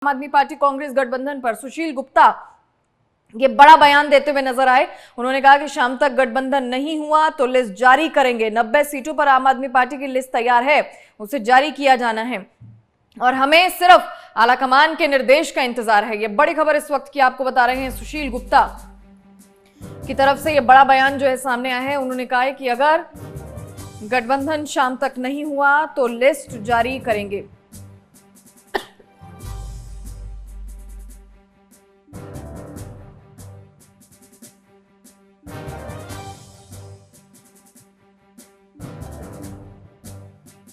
आम आदमी पार्टी कांग्रेस गठबंधन पर सुशील गुप्ता ये बड़ा बयान देते हुए नजर आए। उन्होंने कहा कि शाम तक गठबंधन नहीं हुआ तो लिस्ट जारी करेंगे। 90 सीटों पर आम आदमी पार्टी की लिस्ट तैयार है, उसे जारी किया जाना है और हमें सिर्फ आलाकमान के निर्देश का इंतजार है। ये बड़ी खबर इस वक्त की आपको बता रहे हैं। सुशील गुप्ता की तरफ से ये बड़ा बयान जो है सामने आया है। उन्होंने कहा है कि अगर गठबंधन शाम तक नहीं हुआ तो लिस्ट जारी करेंगे।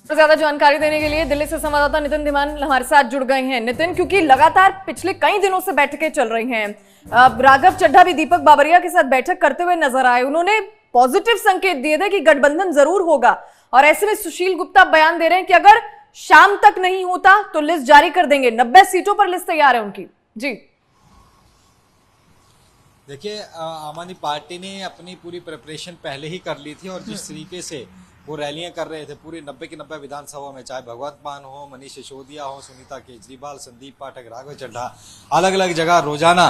ज्यादा जानकारी देने के लिए दिल्ली से संवाददाता नितिन धीमान हमारे साथ जुड़ गए हैं। नितिन, क्योंकि लगातार पिछले कई दिनों से बैठकें चल रही हैं, राघव चड्ढा भी दीपक बाबरिया के साथ बैठक करते हुए नजर आए। उन्होंने पॉजिटिव संकेत दिए थे कि गठबंधन जरूर होगा और ऐसे में सुशील गुप्ता बयान दे रहे हैं कि अगर शाम तक नहीं होता तो लिस्ट जारी कर देंगे। 90 सीटों पर लिस्ट तैयार है उनकी। जी देखिए, आम आदमी पार्टी ने अपनी पूरी प्रिपरेशन पहले ही कर ली थी और जिस तरीके से वो रैलियां कर रहे थे पूरी 90 की 90 विधानसभा में, चाहे भगवंत मान हो, मनीष सिसोदिया हो, सुनीता केजरीवाल, संदीप पाठक, राघव चड्ढा, अलग अलग जगह रोजाना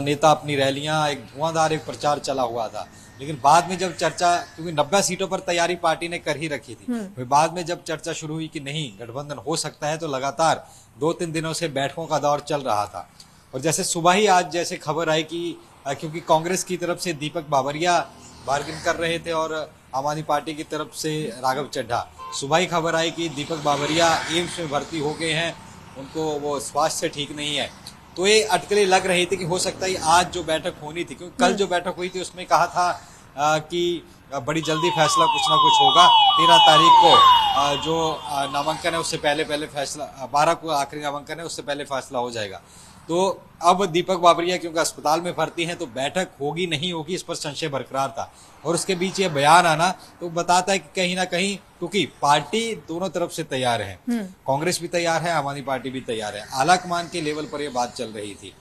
नेता अपनी रैलियां, एक धुआंधार एक प्रचार चला हुआ था। लेकिन बाद में जब चर्चा, क्योंकि 90 सीटों पर तैयारी पार्टी ने कर ही रखी थी, फिर बाद में जब चर्चा शुरू हुई कि नहीं गठबंधन हो सकता है, तो लगातार 2-3 दिनों से बैठकों का दौर चल रहा था। और जैसे सुबह ही आज जैसे खबर आई कि क्योंकि कांग्रेस की तरफ से दीपक बाबरिया बार्गेन कर रहे थे और आम आदमी पार्टी की तरफ से राघव चड्ढा, सुबह ही खबर आई कि दीपक बाबरिया एम्स में भर्ती हो गए हैं, उनको वो स्वास्थ्य से ठीक नहीं है। तो ये अटकलें लग रही थी कि हो सकता है आज जो बैठक होनी थी, क्योंकि कल जो बैठक हुई थी उसमें कहा था कि बड़ी जल्दी फैसला कुछ ना कुछ होगा। 13 तारीख को जो नामांकन है उससे पहले फैसला, 12 को आखिरी नामांकन है उससे पहले फैसला हो जाएगा। तो अब दीपक बाबरिया क्योंकि अस्पताल में भर्ती हैं तो बैठक होगी नहीं होगी इस पर संशय बरकरार था। और उसके बीच ये बयान आना तो बताता है कि कहीं ना कहीं, क्योंकि पार्टी दोनों तरफ से तैयार है, कांग्रेस भी तैयार है, आम आदमी पार्टी भी तैयार है, आलाकमान के लेवल पर यह बात चल रही थी।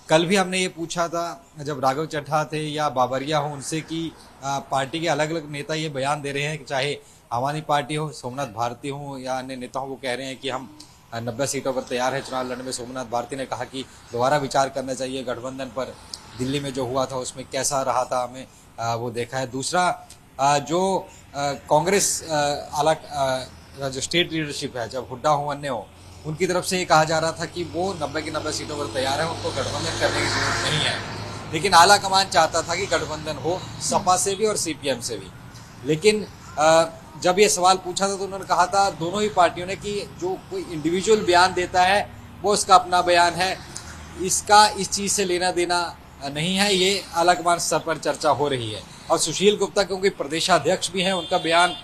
कल भी हमने ये पूछा था जब राघव चड्ढा थे या बाबरिया हो उनसे कि पार्टी के अलग अलग नेता ये बयान दे रहे हैं कि चाहे आम आदमी पार्टी हो, सोमनाथ भारती हो या अन्य नेता हो, वो कह रहे हैं कि हम 90 सीटों पर तैयार है चुनाव लड़ने में। सोमनाथ भारती ने कहा कि दोबारा विचार करना चाहिए गठबंधन पर, दिल्ली में जो हुआ था उसमें कैसा रहा था हमें वो देखा है। दूसरा जो कांग्रेस जो स्टेट लीडरशिप है, जब हुड्डा हो अन्य हो, उनकी तरफ से ये कहा जा रहा था कि वो 90 की 90 सीटों पर तैयार है, उनको गठबंधन करने की जरूरत नहीं है। लेकिन आला कमान चाहता था कि गठबंधन हो, सपा से भी और सीपीएम से भी। लेकिन जब ये सवाल पूछा था तो उन्होंने कहा था दोनों ही पार्टियों ने कि जो कोई इंडिविजुअल बयान देता है वो उसका अपना बयान है, इसका इस चीज़ से लेना देना नहीं है, ये आलाकमान स्तर पर चर्चा हो रही है। और सुशील गुप्ता क्योंकि प्रदेशाध्यक्ष भी हैं, उनका बयान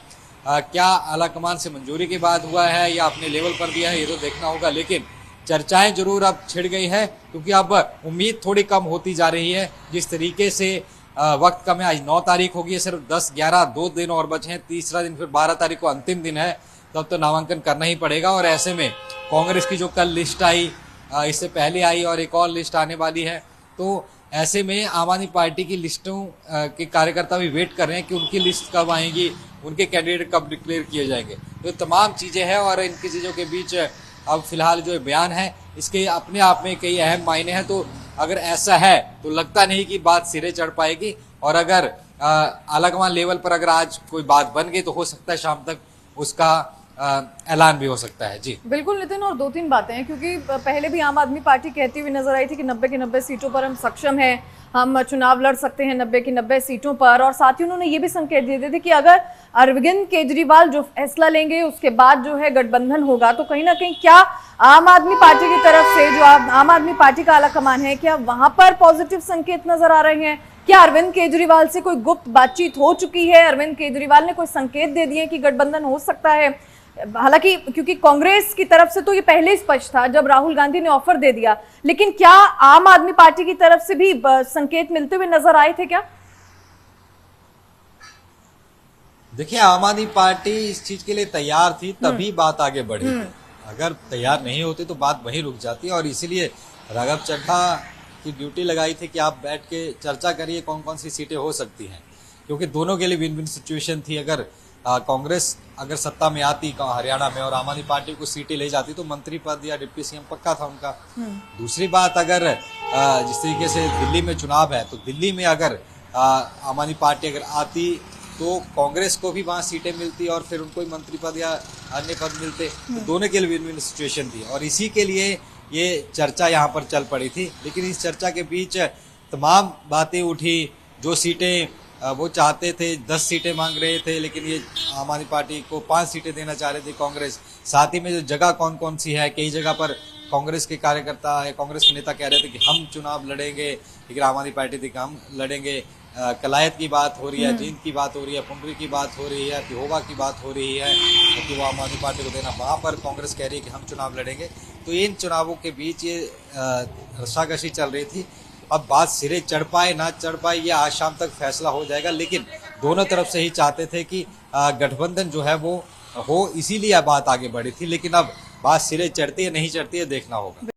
क्या आलाकमान से मंजूरी के बाद हुआ है या अपने लेवल पर दिया है ये तो देखना होगा। लेकिन चर्चाएं जरूर अब छिड़ गई है क्योंकि अब उम्मीद थोड़ी कम होती जा रही है। जिस तरीके से वक्त कम है, आज 9 तारीख होगी, सिर्फ 10-11 2 दिन और बचे हैं, तीसरा दिन, फिर 12 तारीख को अंतिम दिन है, तब तो नामांकन करना ही पड़ेगा। और ऐसे में कांग्रेस की जो कल लिस्ट आई, इससे पहले आई और एक और लिस्ट आने वाली है, तो ऐसे में आम आदमी पार्टी की लिस्टों के कार्यकर्ता भी वेट कर रहे हैं कि उनकी लिस्ट कब आएगी, उनके कैंडिडेट कब डिक्लेयर किए जाएंगे। तो तमाम चीज़ें हैं और इनकी चीज़ों के बीच अब फिलहाल जो बयान है इसके अपने आप में कई अहम मायने हैं। तो अगर ऐसा है तो लगता नहीं कि बात सिरे चढ़ पाएगी और अगर आलाकमान लेवल पर अगर आज कोई बात बन गई तो हो सकता है शाम तक उसका ऐलान भी हो सकता है। जी बिल्कुल नितिन, और 2-3 बातें हैं क्योंकि पहले भी आम आदमी पार्टी कहती हुई नजर आई थी कि 90 की 90 सीटों पर हम सक्षम हैं, हम चुनाव लड़ सकते हैं 90 की 90 सीटों पर। और साथ ही उन्होंने ये भी संकेत दिए थे कि अगर अरविंद केजरीवाल जो फैसला लेंगे उसके बाद जो है गठबंधन होगा, तो कहीं ना कहीं क्या आम आदमी पार्टी की तरफ से जो आम आदमी पार्टी का आलाकमान है, क्या वहां पर पॉजिटिव संकेत नजर आ रहे हैं? क्या अरविंद केजरीवाल से कोई गुप्त बातचीत हो चुकी है? अरविंद केजरीवाल ने कोई संकेत दे दिए कि गठबंधन हो सकता है? हालांकि क्योंकि कांग्रेस की तरफ से तो ये पहले ही स्पष्ट था जब राहुल गांधी ने ऑफर दे दिया, लेकिन क्या आम आदमी पार्टी की तरफ से भी संकेत मिलते हुए नजर आए थे क्या? देखिए, आम आदमी पार्टी इस चीज के लिए तैयार थी तभी बात आगे बढ़ी। अगर तैयार नहीं होती तो बात वहीं रुक जाती और इसीलिए राघव चड्ढा की ड्यूटी लगाई थी कि आप बैठ के चर्चा करिए कौन कौन सी सीटें हो सकती हैं, क्योंकि दोनों के लिए विन विन सिचुएशन थी। अगर कांग्रेस अगर सत्ता में आती हरियाणा में और आम आदमी पार्टी को सीटें ले जाती तो मंत्री पद या डिप्टी सीएम पक्का था उनका। दूसरी बात, अगर जिस तरीके से दिल्ली में चुनाव है तो दिल्ली में अगर आम आदमी पार्टी अगर आती तो कांग्रेस को भी वहां सीटें मिलती और फिर उनको मंत्री पद या अन्य पद मिलते, तो दोनों के लिए विन विन सिचुएशन थी। और इसी के लिए ये चर्चा यहाँ पर चल पड़ी थी। लेकिन इस चर्चा के बीच तमाम बातें उठी। जो सीटें वो चाहते थे, 10 सीटें मांग रहे थे, लेकिन ये आम आदमी पार्टी को 5 सीटें देना चाह रहे थे कांग्रेस। साथ ही में जो जगह कौन कौन सी है, कई जगह पर कांग्रेस के कार्यकर्ता है, कांग्रेस के नेता कह रहे थे कि हम चुनाव लड़ेंगे, लेकिन आम आदमी पार्टी थी कि हम लड़ेंगे। कलायत की बात हो रही है, जींद की बात हो रही है, पुंडरी की बात हो रही है, पिहोवा की बात हो रही है कि वो आम आदमी पार्टी को देना, वहाँ पर कांग्रेस कह रही है कि हम चुनाव लड़ेंगे। तो इन चुनावों के बीच ये रस्साकशी चल रही थी। अब बात सिरे चढ़ पाए ना चढ़ पाए ये आज शाम तक फैसला हो जाएगा, लेकिन दोनों तरफ से ही चाहते थे कि गठबंधन जो है वो हो, इसीलिए बात आगे बढ़ी थी। लेकिन अब बात सिरे चढ़ती है नहीं चढ़ती है देखना होगा।